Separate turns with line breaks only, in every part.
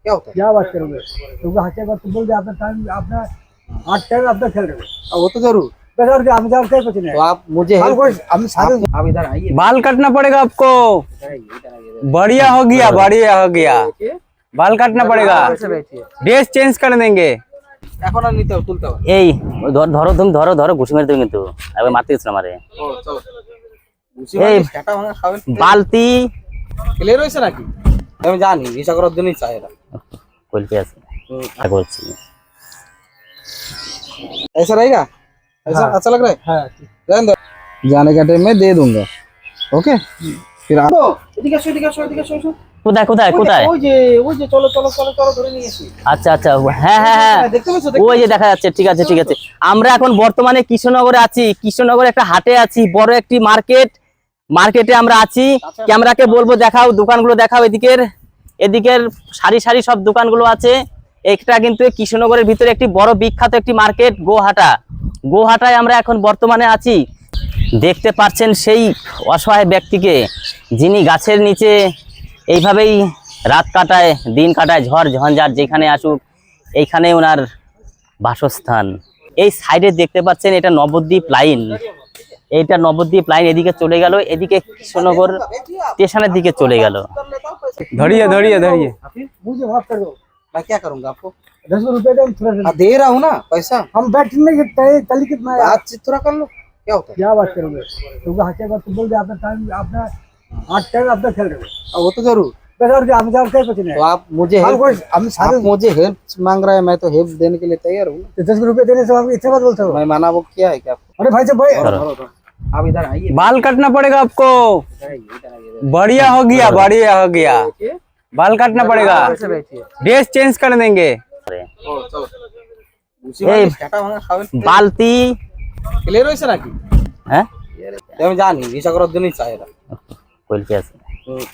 क्या होता है?
क्या बात करोगे? क्योंकि हाथे बात बोल दे, आपका टाइम, अपना 8 टाइम अपना खेल रहे हो।
वो तो जरूर।
बस और क्या, हम जान क्या कुछ नहीं।
तो आप मुझे
हम सारे
आप इधर आइए।
बाल काटना पड़ेगा आपको। बढ़िया हो गया, बढ़िया हो गया। बाल काटना पड़ेगा,
से बैठिए।
ड्रेस चेंज कर देंगे।
এখন আর নিতে হবে, তুলতে হবে।
এই ধরো, তুমি ধরো ধরো, ঘুষি মেরে দেবে কিন্তু। একবার মারতে গেছিল আমারে।
ও চলো।
এই
কাটা ভাঙা খাবেন।
বালতি
ক্লিয়ার হয়েছে নাকি? আমি জানি ভিসা করার জন্যই চাই এরা।
কলকে আছে বলছি।
ऐसा रहेगा? ऐसा अच्छा लग रहा है?
হ্যাঁ
रहने दो। जाने का टाइम में दे दूंगा। ओके? फिर आप এদিকে আসো, এদিকে আসো, এদিকে আসো।
কোথায় কোথায় কোথায়?
ওই যে চলো চলো চলো চলো ধরে নিয়ে এসি।
আচ্ছা আচ্ছা, হ্যাঁ হ্যাঁ হ্যাঁ,
দেখতে পাচ্ছো?
ওই যে দেখা যাচ্ছে। ঠিক আছে ঠিক আছে। আমরা এখন বর্তমানে কৃষ্ণনগরে আছি। কৃষ্ণনগরে একটা হাটে আছি, বড় একটি মার্কেটে আমরা আছি। ক্যামেরাকে বলবো দেখাও, দোকানগুলো দেখাও। এদিকের সারি সারি সব দোকানগুলো আছে। একটা কিন্তু কৃষ্ণনগরের ভিতরে একটি বড় বিখ্যাত একটি মার্কেট, গোহাটায় আমরা এখন বর্তমানে আছি। দেখতে পাচ্ছেন সেই অসহায় ব্যক্তিকে, যিনি গাছের নিচে এইভাবেই রাত কাটায়, দিন কাটায়, ঝড় ঝঞ্ঝাট যেখানে আসুক এইখানে ওনার বাসস্থান। এই সাইডে দেখতে পাচ্ছেন এটা নবদ্বীপ লাইন। এইটা নবদ্বীপ লাইন এদিকে চলে গেল, এদিকে কৃষ্ণনগর স্টেশনের দিকে চলে গেল। ধরিয়ে ধরিয়ে ধরিয়ে
मुझे माफ कर दो।
मैं क्या करूंगा आपको?
10 रुपए दे, थोड़ा
दे रहा हूँ ना पैसा।
हम बैठने के कल कितना है?
बातचीत थोड़ा कर लो। क्या होता है?
क्या बात करोगे? क्योंकि हाथे बात बोल दे, आपका टाइम, अपना 8 टाइम अपना खेल रहे हो।
वो तो जरूर।
बस और क्या, हम जान क्या कुछ नहीं।
तो आप मुझे
हम सारे
मुझे हेल्प मांग रहे हैं, मैं तो हेल्प देने के लिए तैयार हूँ।
10 रुपए देने से आप इतने बात बोलते हो?
मैं माना वो किया है क्या आपको?
अरे भाई साहब, भाई
आप इधर आइए।
बाल काटना पड़ेगा आपको। बढ़िया हो गया, बढ़िया हो गया। बाल काटना पड़ेगा,
से बैठिए।
ड्रेस चेंज कर देंगे।
ও চলো।
এই
কাটা ভাঙা খাবেন।
বালতি
ক্লিয়ার হয়েছে নাকি?
হ্যাঁ,
আমি জানি ভিসা করার জন্যই চাই এরা।
কলকে আছে।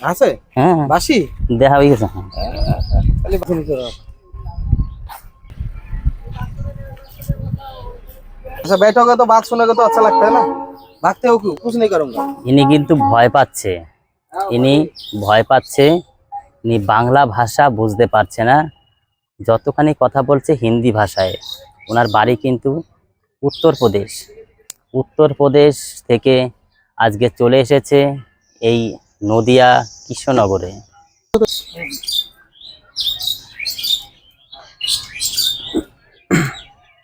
আছে?
হ্যাঁ
বাসি?
দেখা হয়ে গেছে।
খালি বাসি নিতে হবে। अच्छा बैठोगे तो बात सुनोगे तो अच्छा लगता है ना। भागते हो क्यों? कुछ नहीं करूंगा।
ইনি কিন্তু ভয় পাচ্ছে, ইনি বাংলা ভাষা বুঝতে পারছে না, যতখানি কথা বলছে হিন্দি ভাষায়। ওনার বাড়ি কিন্তু উত্তরপ্রদেশ থেকে আজকে চলে এসেছে এই নদিয়া কৃষ্ণনগরে।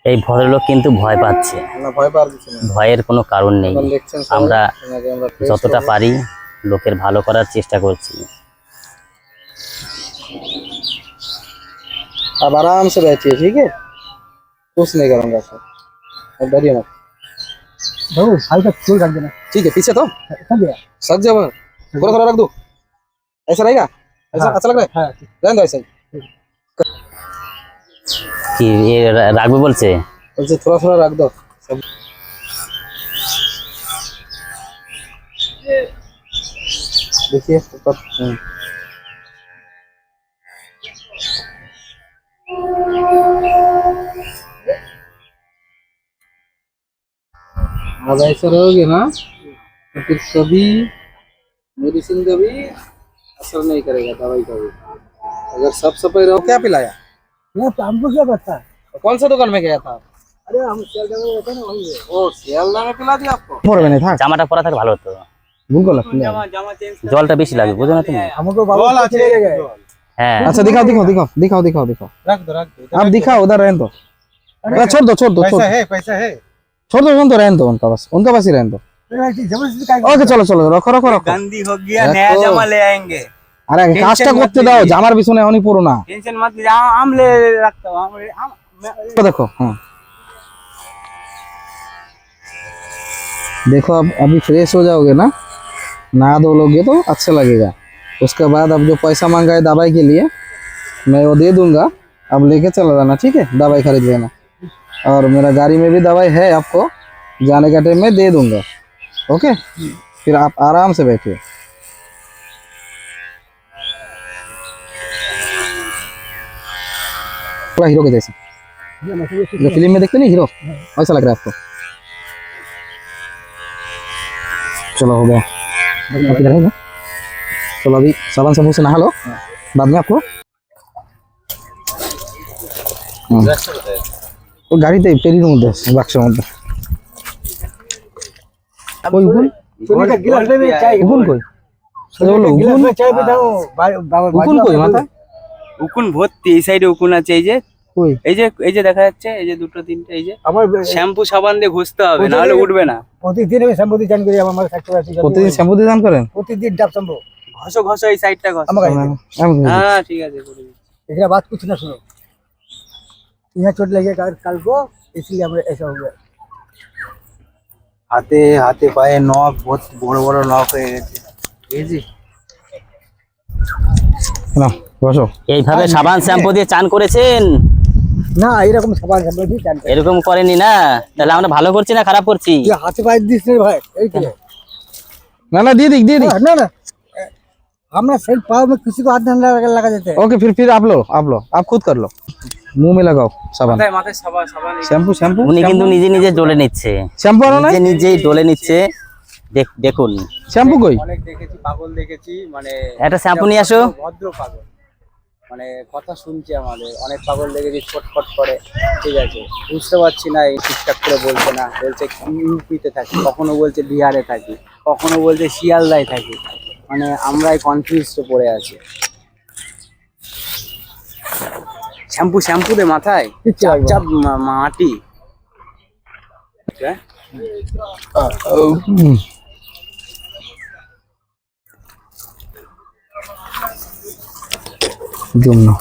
এই ভদ্রলোক কিন্তু ভয় পাচ্ছে।
না ভয় পাওয়ার কিছু নেই।
ভয়ের কোনো কারণ নেই।
দেখছেন সবাই,
আমরা
ওনাকে আমরা face
যতটা
করবো।
পারি লোকের ভালো করার চেষ্টা করছি।
आप आराम से बैठिए, ठीक है? कुछ नहीं करूंगा सर, अब डरिए मत।
बाबू हल्का फूल रख देना।
ठीक है पीछे तो
समझ गया?
सक जब थोड़ा थोड़ा रख दो। ऐसा रहेगा? ऐसा अच्छा लग रहा है?
हाँ
रहने दो ऐसा ही।
কি রাখবে বলছে?
बल्कि थोड़ा थोड़ा रख दो सब। देखिए ऊपर। अब ऐसा रहोगे ना तो फिर कभी मेडिसिन का भी असर नहीं करेगा, दवाई का भी। अगर सब सफाई रहो। क्या पिलाया?
ये तो हमको क्या पता है?
कौन सा दुकान में गया था?
अरे हम सियालदह में रहते हैं ना, वहीं है।
ओ सियालदह में पिला दिया आपको? पड़বে না থাক
জামাটা পরা থাকলে ভালো হতো।
ভুল করলাম।
জলটা বেশি লাগে, বুঝো না তুমি?
हमको बाबू कुछ नहीं ले गए।
হ্যাঁ
अच्छा दिखाओ दिखाओ दिखाओ दिखाओ दिखाओ दिखाओ।
रख दो
आप दिखाओ उधर रहने दो। अरे छोड़ दो छोड़ दो छोड़
पैसा है
छोड़ दो रहने दो, उनका पास ही रहने दो।
अरे भाई जबरदस्ती काय
ओके चलो चलो रखो रखो रखो।
गंदी हो गया,
रखो।
नया जमा ले आएंगे।
अरे কাজটা করতে দাও, জামার পিছনে এখনই পড়ো না।
टेंशन मत लीजिए, आम ले रखता हूँ।
देखो हाँ देखो, अब अभी फ्रेश हो जाओगे ना, नहा धोलोगे तो अच्छा लगेगा। उसके बाद अब जो पैसा मांगा है दवाई के लिए मैं वो दे दूंगा, अब लेके चला जाना, ठीक है? दवाई खरीद लेना। और मेरा गाड़ी में भी दवाई है, आपको जाने का टाइम में दे दूंगा। ओके फिर आप आराम से बैठिए। पूरा हीरो के जैसे, जो फिल्म में देखते नहीं हीरो, ऐसा लग रहा है आपको। चलो हो गया, आप इधर है ना? चलो अभी साबुन से मुंह से नहा लो, बाद में आपको ও গাড়িতে পেরির মধ্যে আছে, বাক্সের মধ্যে। ওই উকুন
सोने का गिलास ले चाय
উকুন কই? আচ্ছা বলো
गिलास
উকুন
में चाय बताओ
উকুন কই মাথায়?
উকুন ভর্তি, এই সাইডে উকুন আছে,
কই?
এই যে দেখা যাচ্ছে, এই যে দুটো তিনটে, এই যে
আমার
শ্যাম্পু সাবান দিয়ে ঘষতে হবে, না হলে উঠবে না।
প্রতিদিন আমি সম্পত্তি চান করি আমার থাকতে পারছি
প্রতিদিন শ্যাম্পু দিয়ে দান করেন?
প্রতিদিন ডাব সম্ভব
ঘষো ঘষো, এই সাইডটা ঘষো।
আমার কাছে
আমি কই?
হ্যাঁ ঠিক আছে, করে দিচ্ছি।
इसका बात कुछ ना सुनो यहाँ चोट लगे कल को इसलिए हमें ऐसा हो गया
হাতে হাতে পায়ে নখ, বড় বড় নখ হয়ে গেছে, বুঝেছি?
না বসো।
এইভাবে সাবান শ্যাম্পু দিয়ে চান করেছেন?
না এরকম সবাই সম্পত্তি চান করে
এরকম করেনি না? তাহলে আমরা ভালো করছি না খারাপ করছি?
ये हाथ पाए दिस रे भाई এই তো
না না দিয়ে দিক দিয়ে দিক।
ना ना हमरा सिर पाँव में किसी को हाथ नहीं लगा देते हैं
ओके फिर आप लो आप खुद कर लो। मुंह में लगाओ साबान,
মাথায় মাথায় সাবান সাবান
শ্যাম্পু শ্যাম্পু
উনি কিন্তু নিজে নিজে ডলে নিচ্ছে,
শ্যাম্পু আনো না?
নিজে নিজেই ডলে নিচ্ছে। দেখুন,
শ্যাম্পু কই?
অনেক দেখেছি, পাগল দেখেছি, মানে
একটা শ্যাম্পু নিয়ে আসো।
ভদ্র পাগল, মানে কথা শুনছে আমাদের, অনেক পাগল দেখেছি ছটফট করে, ঠিক আছে? বুঝতে পারছি না, এই ঠিকঠাক করে বলছে না, বলছে ইউপিতে থাকি, কখনো বলছে বিহারে থাকি, কখনো বলছে শিয়ালদায় থাকি, মানে আমরাই কনফিউজড পড়ে আছি। শ্যাম্পু দে মাথায়, চাপ চাপ মাটি। হ্যাঁ
জুম না।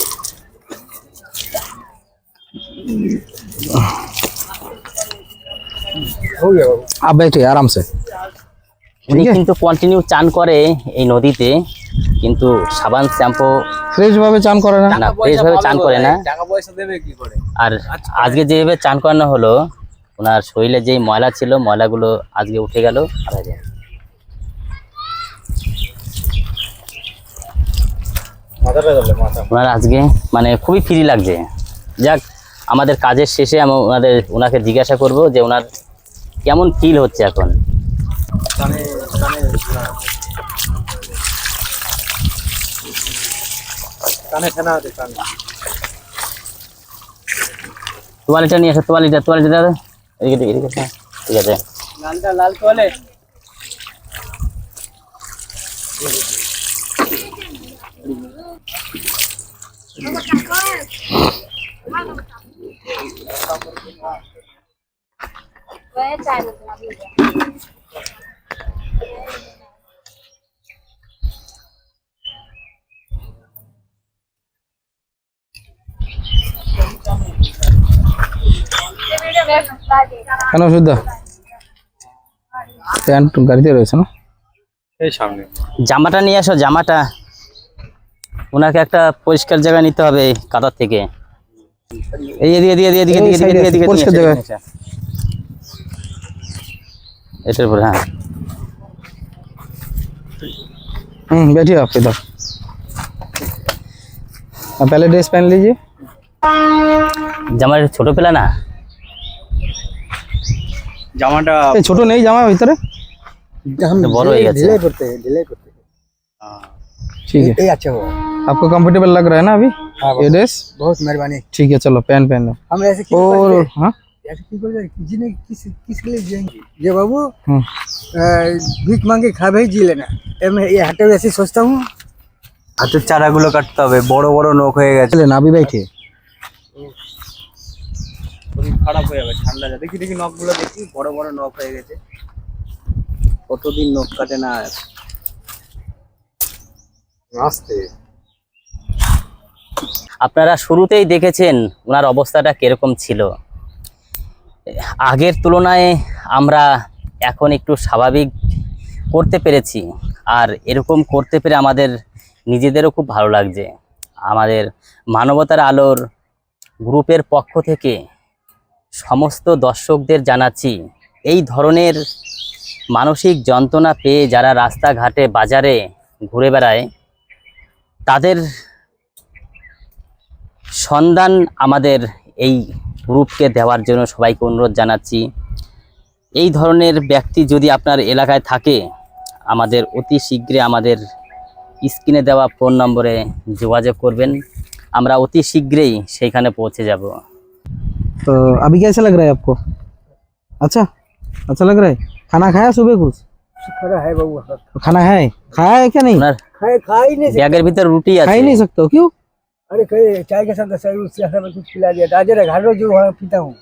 हो गया बाबू
आप बैठे आराम से।
উনি কিন্তু কন্টিনিউ চান করে এই নদীতে, কিন্তু সাবান শ্যাম্পু
ফ্রেশ ভাবে চান করে না।
না, ফ্রেশ ভাবে চান করে না।
টাকা পয়সা দেবে কি করে?
আর আজকে যেভাবে চান করানো হলো, ওনার শরীরে যেই ময়লা ছিল, ময়লাগুলো আজকে উঠে গেল। ওনার আজকে মানে খুবই ফ্রি লাগছে। যাক, আমাদের কাজের শেষে আমি ওনাকে জিজ্ঞাসা করব যে ওনার কেমন ফিল হচ্ছে এখন।
काने खाना दे काने
তোয়ালিটা নিয়ে আসো, তোয়ালিটা এদিকে হ্যাঁ, ঠিক আছে।
লালটা লাল তোলে।
কেন সুদ্ধা প্যান্ট গাড়িতে রয়েছে না?
এই সামনে
জামাটা নিয়ে আসো, জামাটা। ওনাকে একটা পরিষ্কার জায়গা নিতে হবে কাদার থেকে। এই এদিকে
পরিষ্কার জায়গায়।
এটার উপরে, হ্যাঁ।
बैठिए आप इधर। आप पहले ड्रेस पहन लीजिए।
জামার ছোট পেলা না?
জামাটা
এই ছোট নেই জামা ভিতরে?
हम
বড় হয়ে গেছে।
ढीले करते हैं
ठीक है,
ये अच्छा हुआ
आपको कंफर्टेबल लग रहा है ना अभी
हाँ
ये ड्रेस?
बहुत मेहरबानी
ठीक है, चलो पहन लो।
हम ऐसे क्यों
और
करते हैं?
हाँ
ऐसे क्यों करते हैं? जिन्हें किसके लिए जिएंगे ये बाबू
हम्म,
भीख मांगे खा भाई जी लेना मैं ये हटे ऐसे सोचता हूँ
হাতের চারাগুলো কাটতে হবে, বড় বড় নখ হয়ে গেছে,
चले ना अभी बैठिए।
শরীর খারাপ হয়ে যাবে, ঠান্ডা যা। দেখি নখগুলো দেখি, বড় বড় নখ হয়ে গেছে। কতদিন নখ কাটে না।
आस्ते
আপনারা শুরুতেই দেখেছেন ওনার অবস্থাটা কিরকম ছিল। আগের তুলনায় আমরা এখন একটু স্বাভাবিক করতে পেরেছি, আর এরকম করতে পেরে আমাদের নিজেদেরও খুব ভালো লাগছে। আমাদের মানবতার আলোর গ্রুপের পক্ষ থেকে সমস্ত দর্শকদের জানাচ্ছি, এই ধরনের মানসিক যন্ত্রণা পেয়ে যারা রাস্তাঘাটে বাজারে ঘুরে বেড়ায়, তাদের সন্ধান আমাদের এই গ্রুপকে দেওয়ার জন্য সবাইকে অনুরোধ জানাচ্ছি। এই ধরনের ব্যক্তি যদি আপনার এলাকায় থাকে, আমাদের অতি শীঘ্রই আমাদের স্ক্রিনে দেওয়া ফোন নম্বরে যোগাযোগ করবেন। আমরা অতি শীঘ্রই সেইখানে পৌঁছে যাব।
तो अभी कैसा लग रहा है आपको? अच्छा लग रहा है। खाना खाया सुबह कुछ?
खड़ा है बाबू,
खाना है, खाया है क्या नहीं?
ওনার
खा ही नहीं सकते।
ব্যাগের ভিতর রুটি
खा ही
আছে।
नहीं सकते हो, क्यों?
अरे कहीं चाय के साथ उसके साथ में कुछ पिला दिया था। आज घर में जो वहाँ पीता हूँ।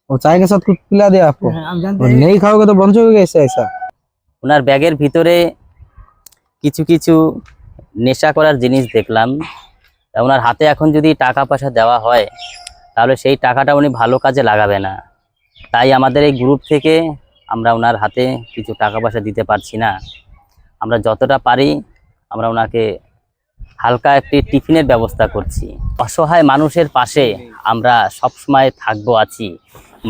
वो चाय के साथ कुछ पिला दिया आपको?
हम जानते
और
हैं
नहीं खाओगे तो बंचोगे कैसे ऐसा?
ওনার ব্যাগের ভিতরে কিছু কিছু নেশা করার জিনিস দেখলাম। তা ওনার হাতে এখন যদি টাকা পয়সা দেওয়া হয় তাহলে সেই টাকাটা উনি ভালো কাজে লাগাবে না। তাই আমাদের এই গ্রুপ থেকে আমরা ওনার হাতে কিছু টাকা পয়সা দিতে পারছি না। আমরা যতটা পারি আমরা ওনাকে হালকা একটি টিফিনের ব্যবস্থা করছি। অসহায় মানুষের পাশে আমরা সবসময় থাকবো, আছি।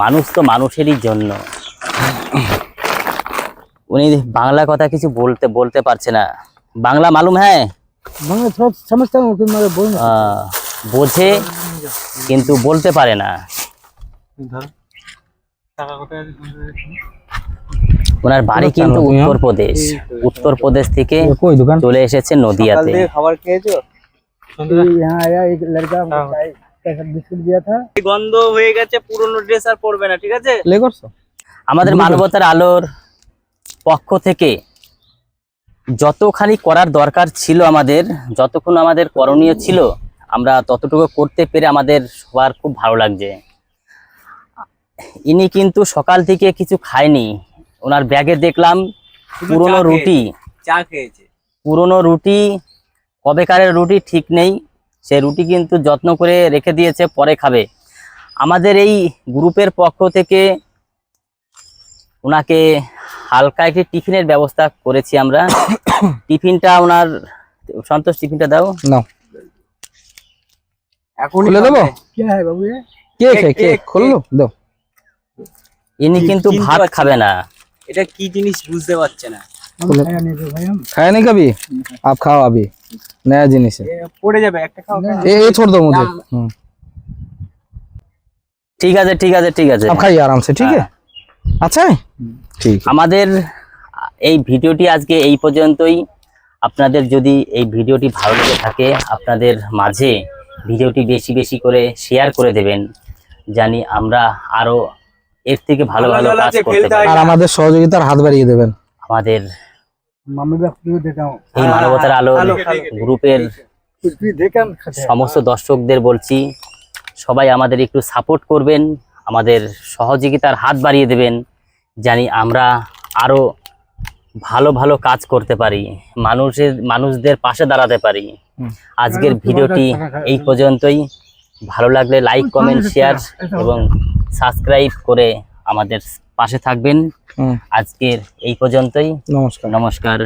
মানুষ তো মানুষেরই জন্য। উনি বাংলা কথা কিছু বলতে পারছে না। বাংলা মালুম হ্যাঁ?
मैं थोड़ा समझता हूँ कि मैं बोल
বোঝে কিন্তু বলতে পারে না। ওনার বাড়ি কিন্তু উত্তরপ্রদেশ থেকে
ये कोई दुकान?
চলে এসেছে নদিয়াতে।
খাবার খেয়েছো?
यहाँ आया एक लड़का चाय के साथ बिस्कुट दिया था।
গন্ধ হয়ে গেছে, পুরনো ড্রেস আর পরবে না, ঠিক আছে?
ले करছো?
আমাদের মানবতার আলোর পক্ষ থেকে যতখানি করার দরকার ছিল, আমাদের যতক্ষণ আমাদের করণীয় ছিল, আমরা ততটুকু করতে পেরে আমাদের সবার খুব ভালো লাগছে। ইনি কিন্তু সকাল থেকে কিছু খায়নি। ওনার ব্যাগে দেখলাম পুরনো রুটি,
চা খেয়েছে।
পুরনো রুটি, কবেকারের রুটি ঠিক নেই। সে রুটি কিন্তু যত্ন করে রেখে দিয়েছে, পরে খাবে। আমাদের এই গ্রুপের পক্ষ থেকে ওনাকে হালকা একটি টিফিনের ব্যবস্থা করেছি আমরা। টিফিনটা ওনার, সন্তোষ টিফিনটা দাও।
नाओ
এখন
खुले देबो?
क्या है बाबू ये?
केक है,
केक,
केक खोल लो, दो।
ইনি কিন্তু
কিন্তু
ভাত
আছে।
খাবে না।
এটা কি জিনিস বুঝতে পারছে না।
हम खाया नहीं थे भाई हम।
खाया नहीं कभी? आप खाओ, अभी नया जिनिस है।
পড়ে যাবে, একটা খাও।
ये छोड़ दो मुझे।
ঠিক আছে ঠিক আছে ঠিক আছে।
आप खाइए आराम से, ठीक है? अच्छा है, ठीक है।
আমাদের এই ভিডিওটি আজকে এই পর্যন্তই। আপনাদের যদি এই ভিডিওটি ভালো লেগে থাকে, আপনাদের মাঝে ভিডিওটি বেশি বেশি করে শেয়ার করে দেবেন, জানি আমরা আরো এর থেকে ভালো ভালো কাজ করতে পারি।
আর আমাদের সহযোগিতার হাত বাড়িয়ে দেবেন।
আমাদের
मम्मी भी आपको देता हूँ।
এই মানবতার আলো গ্রুপের
कुछ भी देकर हम खाते हैं।
সমস্ত দর্শকদের বলছি, সবাই আমাদের একটু সাপোর্ট করবেন, আমাদের সহযোগিতার হাত বাড়িয়ে দেবেন, জানি আমরা আরো ভালো ভালো কাজ করতে পারি, মানুষদের পাশে দাঁড়াতে পারি। আজকের ভিডিওটি এই পর্যন্তই। ভালো লাগলে লাইক, কমেন্ট, শেয়ার এবং সাবস্ক্রাইব করে আমাদের পাশে থাকবেন। আজকের এই পর্যন্তই।
নমস্কার।
নমস্কার।